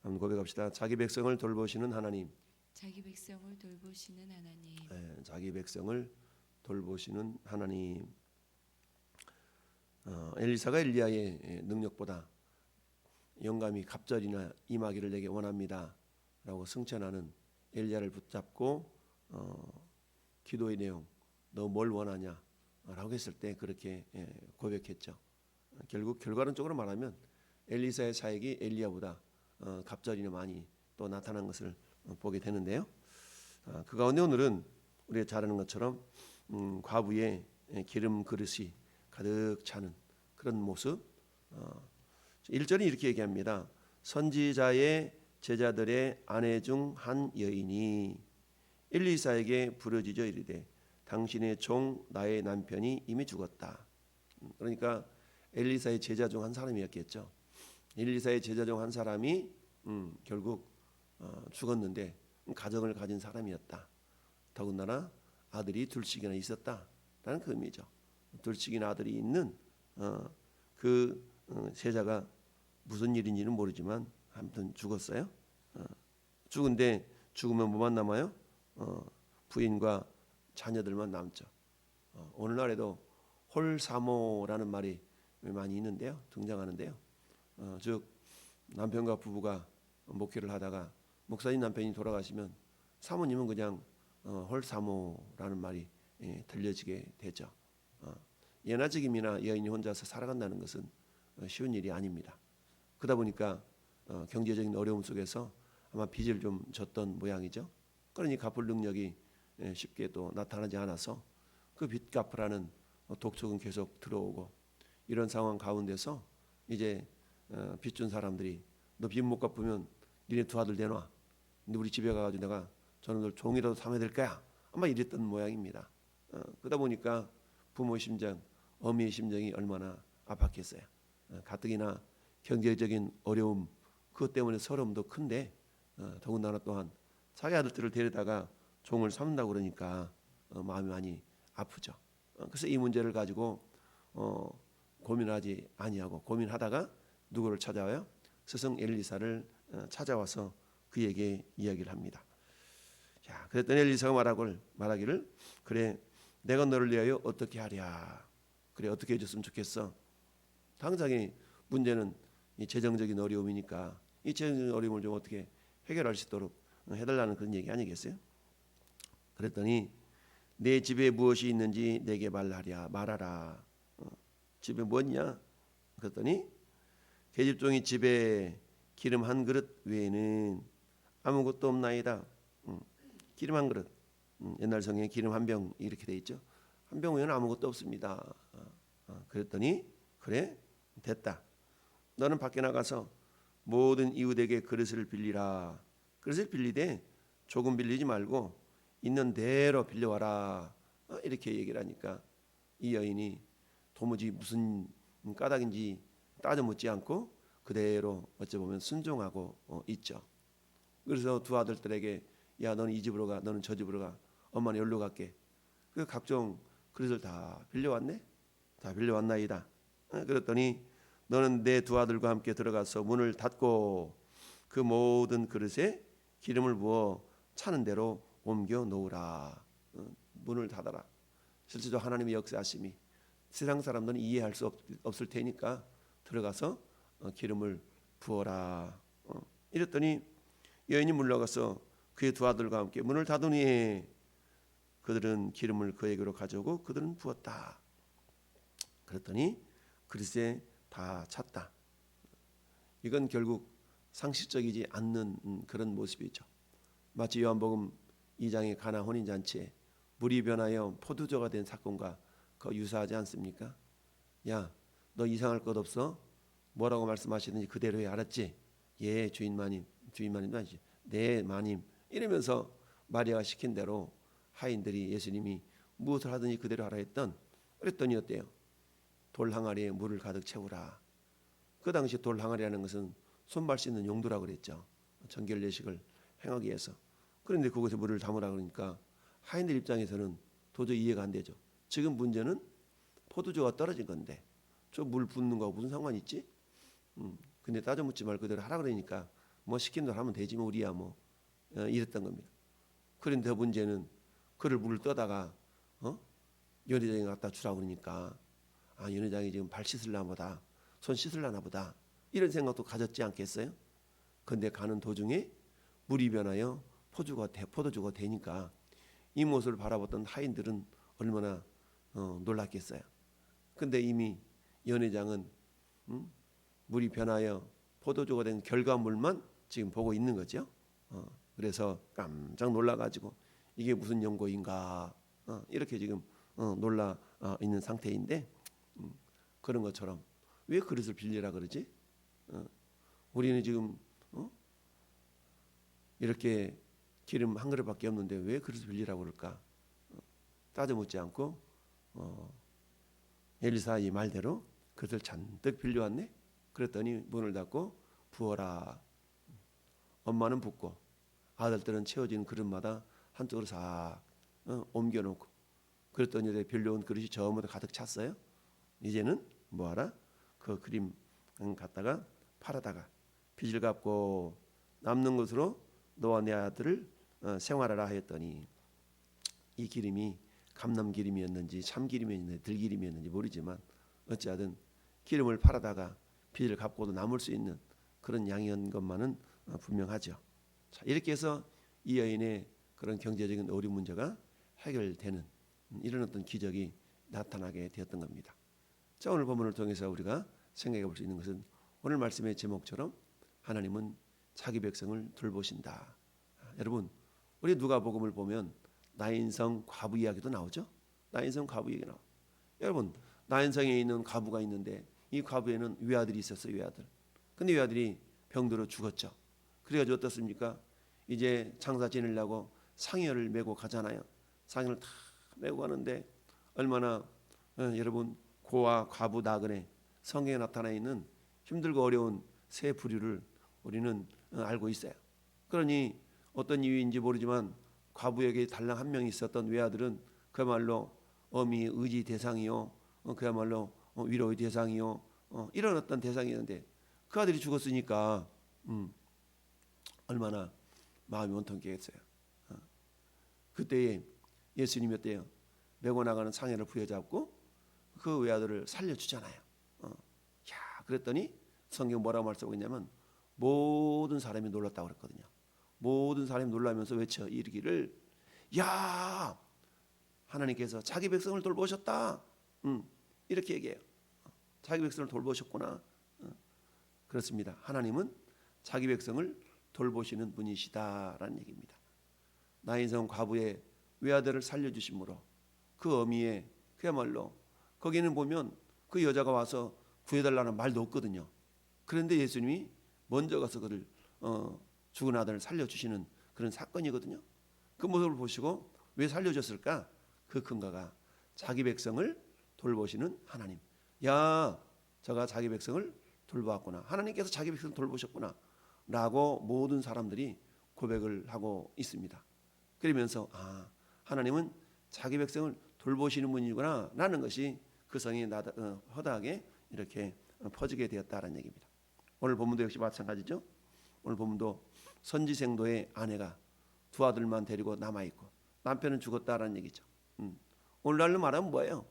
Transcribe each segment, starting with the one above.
한번 고백합시다. 자기 백성을 돌보시는 하나님. 자기 백성을 돌보시는 하나님. 자기 백성을 돌보시는 하나님. 엘리사가 엘리야의 능력보다 영감이 갑절이나 임하기를 내게 원합니다 라고 승천하는 엘리야를 붙잡고 기도의 내용, 너 뭘 원하냐 라고 했을 때 그렇게 고백했죠. 결국 결과론적으로 말하면 엘리사의 사역이 엘리야보다 갑절이나 많이 또 나타난 것을 보게 되는데요. 그 가운데 오늘은 우리가 잘 아는 것처럼 과부의 기름 그릇이 가득 차는 그런 모습. 1절이 이렇게 얘기합니다. 선지자의 제자들의 아내 중 한 여인이 엘리사에게 부르짖어 이르되 당신의 종 나의 남편이 이미 죽었다. 그러니까 엘리사의 제자 중 한 사람이었겠죠. 엘리사의 제자 중 한 사람이 결국 죽었는데 가정을 가진 사람이었다. 더군다나 아들이 둘씩이나 있었다라는 그 의미죠. 둘씩이나 아들이 있는 그 제자가 무슨 일인지는 모르지만 아무튼 죽었어요. 죽은데 죽으면 뭐만 남아요? 부인과 자녀들만 남죠. 오늘날에도 홀사모라는 말이 많이 있는데요, 등장하는데요. 즉 남편과 부부가 목회를 하다가 목사님 남편이 돌아가시면 사모님은 그냥 홀사모라는 말이 들려지게 되죠. 예나 지금이나 여인이 혼자서 살아간다는 것은 쉬운 일이 아닙니다. 그러다 보니까 경제적인 어려움 속에서 아마 빚을 좀 졌던 모양이죠. 그러니 갚을 능력이 쉽게 또 나타나지 않아서 그 빚 갚으라는 독촉은 계속 들어오고, 이런 상황 가운데서 이제 빚 준 사람들이 너 빚 못 갚으면 니네 두 아들 내놔. 근데 우리 집에 가가지고 내가 저놈들 종이라도 삼아야 될 거야. 아마 이랬던 모양입니다. 그러다 보니까 부모 심정, 어미의 심정이 얼마나 아팠겠어요. 가뜩이나 경제적인 어려움, 그것 때문에 서러움도 큰데 더군다나 또한 자기 아들들을 데려다가 종을 삼는다고 그러니까 마음이 많이 아프죠. 그래서 이 문제를 가지고 고민하지 아니하고 고민하다가 누구를 찾아와요? 스승 엘리사를 찾아와서 그에게 이야기를 합니다. 자, 그랬더니 엘리사가 말하기를 그래, 내가 너를 위하여 어떻게 하랴. 그래, 어떻게 해줬으면 좋겠어. 당장의 문제는 이 재정적인 어려움이니까 이 재정적인 어려움을 좀 어떻게 해결할 수 있도록 해달라는 그런 얘기 아니겠어요? 그랬더니 내 집에 무엇이 있는지 내게 말하라. 집에 뭐냐? 그랬더니 계집종이 집에 기름 한 그릇 외에는 아무것도 없나이다. 기름 한 그릇. 옛날 성경에 기름 한 병 이렇게 돼 있죠. 한 병 외에는 아무것도 없습니다. 그랬더니 그래, 됐다. 너는 밖에 나가서 모든 이웃에게 그릇을 빌리라. 그릇을 빌리되 조금 빌리지 말고 있는 대로 빌려와라. 이렇게 얘기를 하니까 이 여인이 도무지 무슨 까닭인지 따져 묻지 않고 그대로 어찌 보면 순종하고 있죠. 그래서 두 아들들에게 야, 너는 이 집으로 가, 너는 저 집으로 가, 엄마는 여기로 갈게. 그 각종 그릇을 다 빌려왔네. 다 빌려왔나이다. 그랬더니 너는 내 두 아들과 함께 들어가서 문을 닫고 그 모든 그릇에 기름을 부어 차는 대로 옮겨 놓으라. 문을 닫아라. 실제로 하나님의 역사하심이 세상 사람들은 이해할 수 없을 테니까 들어가서 기름을 부어라. 이랬더니 여인이 물러가서 그의 두 아들과 함께 문을 닫으니 그들은 기름을 그에게로 가져오고 그들은 부었다. 그랬더니 그릇에 다 찼다. 이건 결국 상식적이지 않는 그런 모습이죠. 마치 요한복음 2장의 가나 혼인잔치에 물이 변하여 포도주가 된 사건과 유사하지 않습니까? 야, 너 이상할 것 없어? 뭐라고 말씀하시든지 그대로 해. 알았지? 예, 주인마님도 아니지. 네, 마님. 이러면서 마리아가 시킨 대로 하인들이 예수님이 무엇을 하든지 그대로 하라 했던, 그랬더니 어때요? 돌 항아리에 물을 가득 채우라. 그 당시 돌 항아리라는 것은 손발 씻는 용도라고 그랬죠. 정결 예식을 행하기 위해서. 그런데 그곳에 물을 담으라 그러니까 하인들 입장에서는 도저히 이해가 안 되죠. 지금 문제는 포도주가 떨어진 건데 저 물 붓는 거하고 무슨 상관이 있지? 근데 따져 묻지 말고 그대로 하라 그러니까 뭐 시킨 대로 하면 되지 뭐 우리야 뭐 이랬던 겁니다. 그런데 문제는 그를 물을 떠다가 연회장에 갖다 주라고 그러니까 연회장이 지금 발 씻을라나 보다, 손 씻을라나 보다 이런 생각도 가졌지 않겠어요? 근데 가는 도중에 물이 변하여 포도주가 되니까 이 모습을 바라봤던 하인들은 얼마나 놀랐겠어요. 근데 이미 연회장은 물이 변하여 포도주가 된 결과물만 지금 보고 있는 거죠. 그래서 깜짝 놀라가지고 이게 무슨 연고인가 이렇게 지금 놀라 있는 상태인데 그런 것처럼 왜 그릇을 빌리라 그러지? 우리는 지금 이렇게 기름 한 그릇밖에 없는데 왜 그릇을 빌리라고 그럴까? 따져 묻지 않고 엘리사 이 말대로 그릇을 잔뜩 빌려왔네. 그랬더니 문을 닫고 부어라. 엄마는 붓고 아들들은 채워진 그릇마다 한쪽으로 싹 옮겨놓고 그랬더니 이제 빌려온 그릇이 저마다 가득 찼어요. 이제는 뭐하라? 그 그림 갖다가 팔아다가 빚을 갚고 남는 것으로 너와 내 아들을 생활하라 하였더니 이 기름이 감람 기름이었는지 참 기름이었는지 들기름이었는지 모르지만 어찌하든 기름을 팔아다가 빚을 갚고도 남을 수 있는 그런 양이었는 것만은 분명하죠. 자, 이렇게 해서 이 여인의 그런 경제적인 어려운 문제가 해결되는 이런 어떤 기적이 나타나게 되었던 겁니다. 자, 오늘 본문을 통해서 우리가 생각해 볼 수 있는 것은 오늘 말씀의 제목처럼 하나님은 자기 백성을 돌보신다. 여러분, 우리 누가복음을 보면 나인성 과부 이야기도 나오죠. 나인성 과부 얘기 나와. 여러분, 나인성에 있는 과부가 있는데 이 과부에는 외아들이 있었어요. 외아들. 근데 외아들이 병들어 죽었죠. 그래가지고 어떻습니까? 이제 장사 지내려고 상여를 메고 가잖아요. 상여를 다 메고 가는데 얼마나 여러분 고아 과부 나그네 성경에 나타나 있는 힘들고 어려운 세 부류를 우리는 알고 있어요. 그러니 어떤 이유인지 모르지만 과부에게 달랑 한 명 있었던 외아들은 그야말로 어미의 의지 대상이요, 그야말로 위로의 대상이요, 이런 어떤 대상이었는데 그 아들이 죽었으니까 얼마나 마음이 원통했겠어요. 그때에 예수님이 어때요? 메고 나가는 상해를 부여잡고 그 외아들을 살려주잖아요. 그랬더니 성경 뭐라고 말씀하고 있냐면 모든 사람이 놀랐다고 그랬거든요. 모든 사람이 놀라면서 외쳐 이르기를 야 하나님께서 자기 백성을 돌보셨다. 이렇게 얘기해요. 자기 백성을 돌보셨구나. 그렇습니다. 하나님은 자기 백성을 돌보시는 분이시다라는 얘기입니다. 나인성 과부의 외아들을 살려주심으로 그 어미의 그야말로 거기는 보면 그 여자가 와서 구해달라는 말도 없거든요. 그런데 예수님이 먼저 가서 그를 죽은 아들을 살려주시는 그런 사건이거든요. 그 모습을 보시고 왜 살려줬을까? 그 근거가 자기 백성을 돌보시는 하나님. 야, 저가 자기 백성을 돌보았구나. 하나님께서 자기 백성을 돌보셨구나. 라고 모든 사람들이 고백을 하고 있습니다. 그러면서 하나님은 자기 백성을 돌보시는 분이구나 라는 것이 그 성이 허다하게 이렇게 퍼지게 되었다는 얘기입니다. 오늘 본문도 역시 마찬가지죠. 오늘 본문도 선지생도의 아내가 두 아들만 데리고 남아있고 남편은 죽었다라는 얘기죠. 오늘날로 말하면 뭐예요?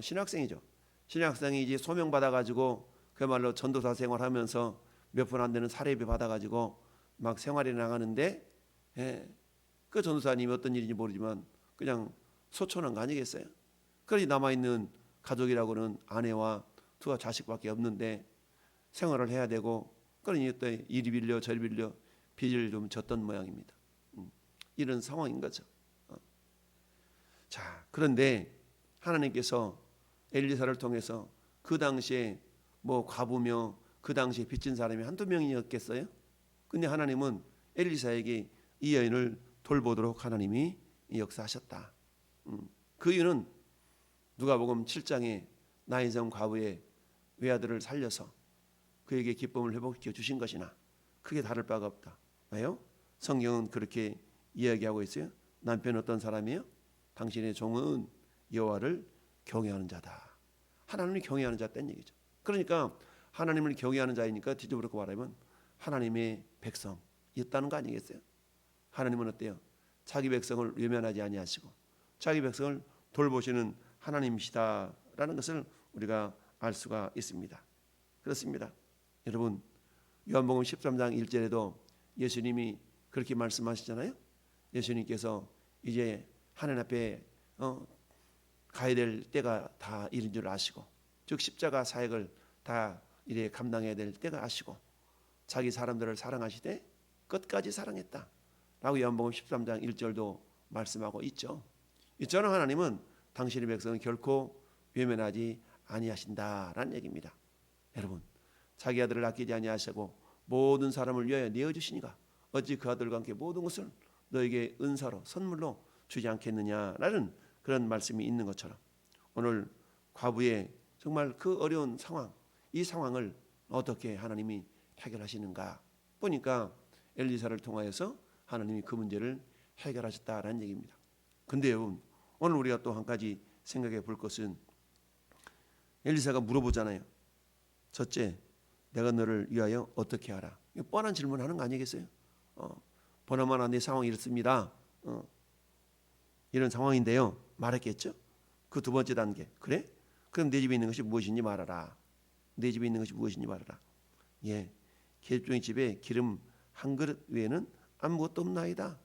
신학생이죠. 신학생이 이제 소명받아가지고 그야말로 전도사 생활하면서 몇 푼 안 되는 사례비 받아가지고 막 생활에 나가는데 그 전도사님이 어떤 일인지 모르지만 그냥 소천한 거 아니겠어요? 그러니 남아있는 가족이라고는 아내와 두 자식밖에 없는데 생활을 해야 되고 그러니 또 이리 빌려 저리 빌려 빚을 좀 졌던 모양입니다. 이런 상황인 거죠. 자, 그런데 하나님께서 엘리사를 통해서 그 당시에 뭐 과부며 그 당시에 빚진 사람이 한두 명이었겠어요? 근데 하나님은 엘리사에게 이 여인을 돌보도록 하나님이 역사하셨다. 그 이유는 누가복음 7장에 나인성 과부의 외아들을 살려서 그에게 기쁨을 회복시켜 주신 것이나 크게 다를 바가 없다. 왜요? 성경은 그렇게 이야기하고 있어요. 남편은 어떤 사람이에요? 당신의 종은 여호와를 경외하는 자다. 하나님을 경외하는 자였다는 얘기죠. 그러니까 하나님을 경외하는 자이니까 뒤집어놓고 말하면 하나님의 백성이었다는 거 아니겠어요? 하나님은 어때요? 자기 백성을 외면하지 아니하시고 자기 백성을 돌보시는 하나님이시다라는 것을 우리가 알 수가 있습니다. 그렇습니다. 여러분, 요한복음 13장 1절에도 예수님이 그렇게 말씀하시잖아요. 예수님께서 이제 하나님 앞에 가야 될 때가 다 이른 줄 아시고, 즉 십자가 사역을 다 이래 감당해야 될 때가 아시고, 자기 사람들을 사랑하시되 끝까지 사랑했다 라고 요한복음 13장 1절도 말씀하고 있죠. 이처럼 하나님은 당신의 백성을 결코 외면하지 아니하신다라는 얘기입니다. 여러분, 자기 아들을 아끼지 아니하시고 모든 사람을 위하여 내어주시니가 어찌 그 아들과 함께 모든 것을 너에게 은사로 선물로 주지 않겠느냐라는 그런 말씀이 있는 것처럼, 오늘 과부의 정말 그 어려운 상황, 이 상황을 어떻게 하나님이 해결하시는가 보니까 엘리사를 통하여서 하나님이 그 문제를 해결하셨다라는 얘기입니다. 근데 여러분, 오늘 우리가 또 한 가지 생각해 볼 것은, 엘리사가 물어보잖아요. 첫째, 내가 너를 위하여 어떻게 하라. 뻔한 질문하는 거 아니겠어요? 보나마나 내 상황이 이렇습니다. 이런 상황인데요. 말했겠죠? 그 두 번째 단계. 그래? 그럼 내 집에 있는 것이 무엇인지 말하라. 내 집에 있는 것이 무엇인지 말하라. 예, 계집종의 집에 기름 한 그릇 외에는 아무것도 없나이다.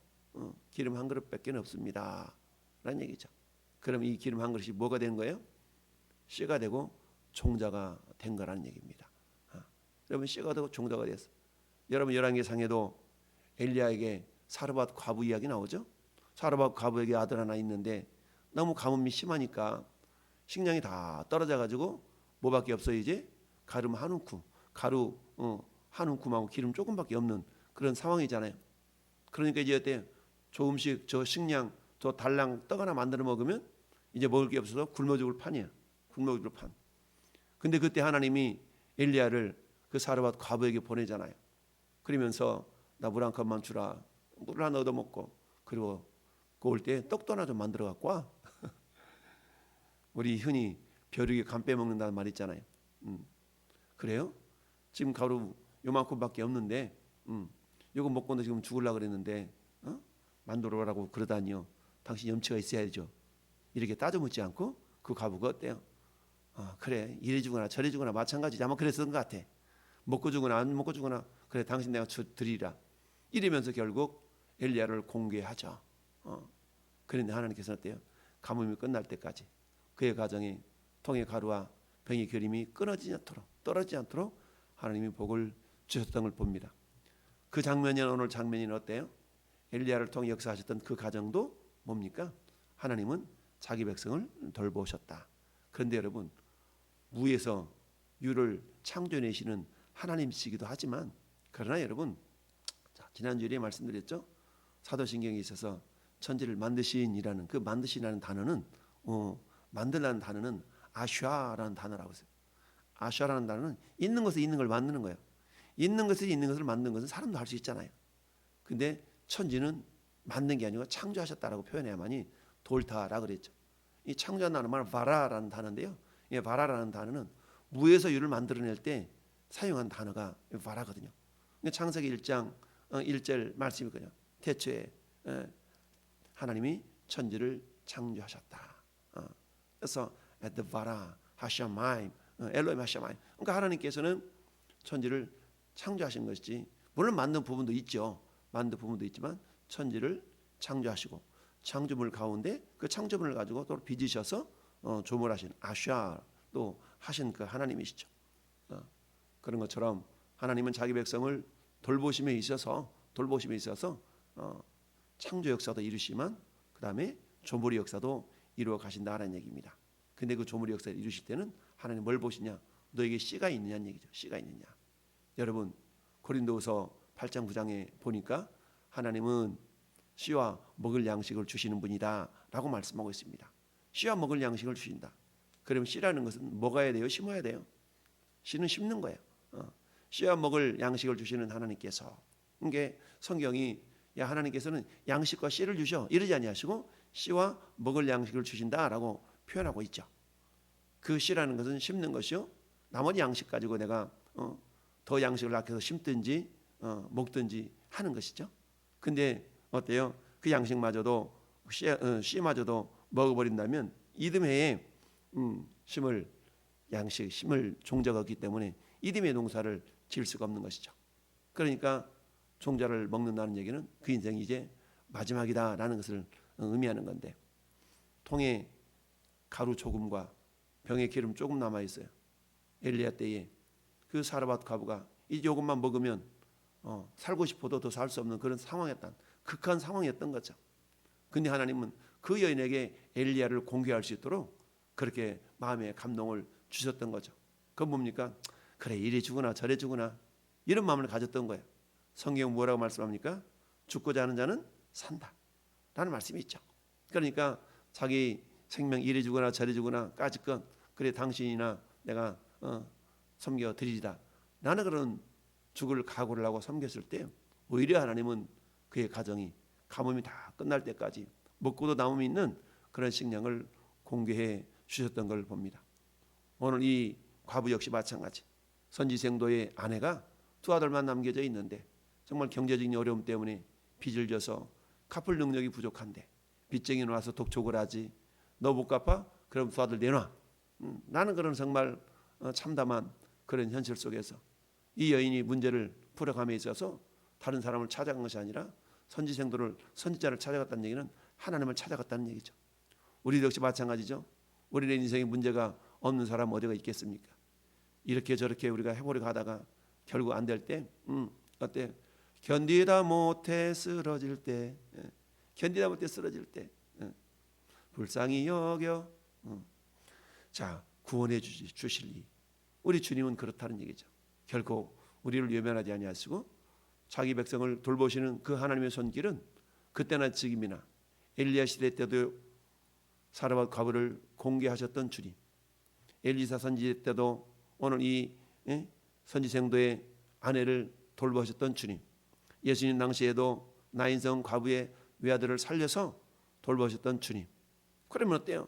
기름 한 그릇밖에 없습니다 라는 얘기죠. 그럼 이 기름 한 그릇이 뭐가 되는 거예요? 씨가 되고 종자가 된 거라는 얘기입니다. 여러분, 씨가 되고 종자가 됐어. 여러분, 열왕기상에도 엘리야에게 사르밧 과부 이야기 나오죠. 사르밧 과부에게 아들 하나 있는데 너무 가뭄이 심하니까 식량이 다 떨어져 가지고 뭐밖에 없어요. 이제 가름 한 움큼, 가루 한 움큼하고 기름 조금밖에 없는 그런 상황이잖아요. 그러니까 이제 어때? 조금씩 저 식량, 저 달랑 떡 하나 만들어 먹으면 이제 먹을 게 없어서 굶어 죽을 판이야. 굶어 죽을 판. 근데 그때 하나님이 엘리야를 그 사르밧 과부에게 보내잖아요. 그러면서 나 물 한 컵만 주라. 물 하나 얻어 먹고, 그리고 그 올 때 떡도 하나 좀 만들어 갖고 와. 우리 흔히 벼룩에 간 빼먹는다는 말 있잖아요. 그래요? 지금 가루 요만큼밖에 없는데 이거 먹고는 지금 죽으려고 그랬는데 만들어 오라고 그러다니요. 당신 염치가 있어야죠. 이렇게 따져 묻지 않고 그 과부가 어때요? 그래, 이래 주거나 저래 주거나 마찬가지지. 아마 그랬던 것 같아. 먹고 주거나 안 먹고 주거나, 그래 당신 내가 드리라. 이러면서 결국 엘리야를 공개하죠. 그런데 하나님께서는 어때요? 가뭄이 끝날 때까지 그의 가정에 통의 가루와 병의 결임이 끊어지지 않도록, 떨어지지 않도록 하나님이 복을 주셨던 걸 봅니다. 그 장면이, 오늘 장면이 어때요? 엘리야를 통해 역사하셨던 그 가정도 뭡니까? 하나님은 자기 백성을 돌보셨다. 그런데 여러분, 무에서 유를 창조내시는 하나님이시기도 하지만, 그러나 여러분, 지난주에 말씀드렸죠. 사도신경에 있어서 천지를 만드신이라는 그 만드신이라는 단어는 만들라는 단어는 아슈아라는 단어라고 했어요. 아슈아라는 단어는 있는 것에 있는 걸 만드는 거예요. 있는 것에 있는 것을 만드는 것은 사람도 할 수 있잖아요. 근데 천지는 만든 게 아니고 창조하셨다라고 표현해야만이 돌타라고 그랬죠. 이 창조한다는 말은 바라라는 단어인데요. 이 바라라는 단어는 무에서 유를 만들어낼 때 사용한 단어가 바라거든요. 창세기 1장 1절 말씀이거든요. 태초에 하나님이 천지를 창조하셨다. 그래서 at the bara 하샤마임, 엘로힘 하샤마임. 그러니까 하나님께서는 천지를 창조하신 것이지, 물론 만든 부분도 있죠. 만든 부분도 있지만 천지를 창조하시고 창조물 가운데 그 창조물을 가지고 또 빚으셔서 조물하신 아샤도 하신 그 하나님이시죠. 그런 것처럼 하나님은 자기 백성을 돌보심에 있어서 창조 역사도 이루시지만 그 다음에 조물의 역사도 이루어 가신다라는 얘기입니다. 근데 그 조물의 역사를 이루실 때는 하나님 뭘 보시냐? 너에게 씨가 있느냐는 얘기죠. 씨가 있느냐. 여러분, 고린도후서 8장 9장에 보니까 하나님은 씨와 먹을 양식을 주시는 분이다 라고 말씀하고 있습니다. 씨와 먹을 양식을 주신다. 그러면 씨라는 것은 먹어야 돼요? 심어야 돼요? 씨는 심는 거예요. 씨와 먹을 양식을 주시는 하나님께서, 이게 성경이 하나님께서는 양식과 씨를 주셔 이러지 아니하시고 씨와 먹을 양식을 주신다라고 표현하고 있죠. 그 씨라는 것은 심는 것이요, 나머지 양식 가지고 내가 더 양식을 낳게 해서 심든지 먹든지 하는 것이죠. 근데 어때요? 그 양식마저도 씨마저도 먹어버린다면 이듬해에 심을 종자가 없기 때문에 이듬해 농사를 지을 수가 없는 것이죠. 그러니까 종자를 먹는다는 얘기는 그 인생이 이제 마지막이다라는 것을 의미하는 건데, 통에 가루 조금과 병에 기름 조금 남아 있어요. 엘리야 때에 그 사르밧 과부가 이 조금만 먹으면 살고 싶어도 더 살 수 없는 그런 상황이었던, 극한 상황이었던 거죠. 근데 하나님은 그 여인에게 엘리야를 공개할 수 있도록 그렇게 마음에 감동을 주셨던 거죠. 그건 뭡니까? 그래, 이리 주구나 저래 주구나, 이런 마음을 가졌던 거예요. 성경 뭐라고 말씀합니까? 죽고자 하는 자는 산다 라는 말씀이 있죠. 그러니까 자기 생명 이리 주거나 저리 주거나 까짓건 그래 당신이나 내가 섬겨 드리리다 라는 그런 죽을 각오를 하고 섬겼을 때 오히려 하나님은 그의 가정이 가뭄이 다 끝날 때까지 먹고도 남음이 있는 그런 식량을 공개해 주셨던 걸 봅니다. 오늘 이 과부 역시 마찬가지. 선지생도의 아내가 두 아들만 남겨져 있는데 정말 경제적인 어려움 때문에 빚을 져서 갚을 능력이 부족한데 빚쟁이 와서 독촉을 하지, 너 못 갚아? 그럼 두 아들 내놔. 나는 그런 정말 참담한 그런 현실 속에서 이 여인이 문제를 풀어감에 있어서 다른 사람을 찾아간 것이 아니라 선지자를 찾아갔다는 얘기는 하나님을 찾아갔다는 얘기죠. 우리도 역시 마찬가지죠. 우리의 인생에 문제가 없는 사람 어디가 있겠습니까? 이렇게 저렇게 우리가 해보려고 하다가 결국 안 될 때 어때? 견디다 못해 쓰러질 때, 견디다 못해 쓰러질 때 불쌍히 여겨 자 구원해 주실리. 우리 주님은 그렇다는 얘기죠. 결코 우리를 외면하지 아니하시고 자기 백성을 돌보시는 그 하나님의 손길은 그때나 지금이나 엘리야 시대 때도 사르밧 과부를 공개하셨던 주님, 엘리사 선지 때도 오늘 이 선지생도의 아내를 돌보셨던 주님, 예수님 당시에도 나인성 과부의 외아들을 살려서 돌보셨던 주님. 그러면 어때요?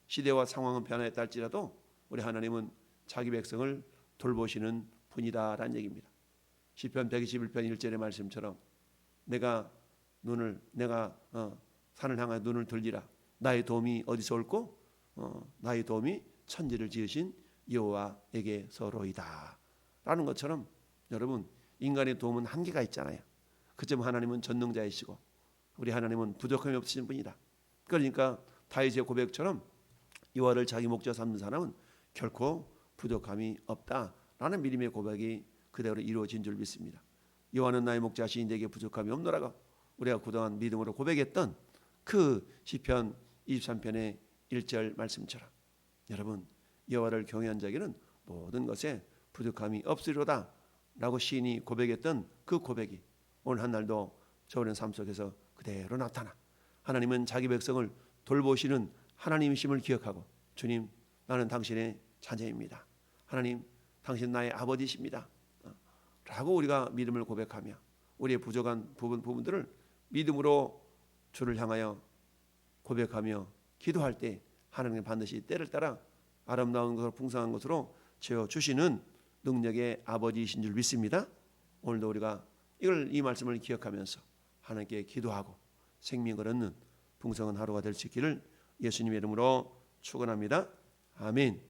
시대와 상황은 변화했다 할지라도 우리 하나님은 자기 백성을 돌보시는 분이다라는 얘기입니다. 시편 121편 1절의 말씀처럼 내가 산을 향하여 눈을 들리라. 나의 도움이 어디서 올꼬? 나의 도움이 천지를 지으신 여호와에게서로이다 라는 것처럼 여러분, 인간의 도움은 한계가 있잖아요. 그점 하나님은 전능자이시고 우리 하나님은 부족함이 없으신 분이다. 그러니까 다윗의 고백처럼 여호와를 자기 목자 삼는 사람은 결코 부족함이 없다라는 믿음의 고백이 그대로 이루어진 줄 믿습니다. 여호와는 나의 목자시니 내게 부족함이 없노라가 우리가 그동안 믿음으로 고백했던 그 시편 23편의 1절 말씀처럼 여러분, 여호와를 경외한 자에게는 모든 것에 부족함이 없으리로다 라고 시인이 고백했던 그 고백이 오늘 한날도 저우는 삶 속에서 그대로 나타나 하나님은 자기 백성을 돌보시는 하나님이심을 기억하고 주님, 나는 당신의 자녀입니다. 하나님, 당신 나의 아버지십니다 라고 우리가 믿음을 고백하며 우리의 부족한 부분들을 믿음으로 주를 향하여 고백하며 기도할 때 하나님은 반드시 때를 따라 아름다운 것으로 풍성한 것으로 채워주시는 능력의 아버지이신 줄 믿습니다. 오늘도 우리가 이 말씀을 기억하면서 하나님께 기도하고 생명을 얻는 풍성한 하루가 될 수 있기를 예수님의 이름으로 축원합니다. 아멘.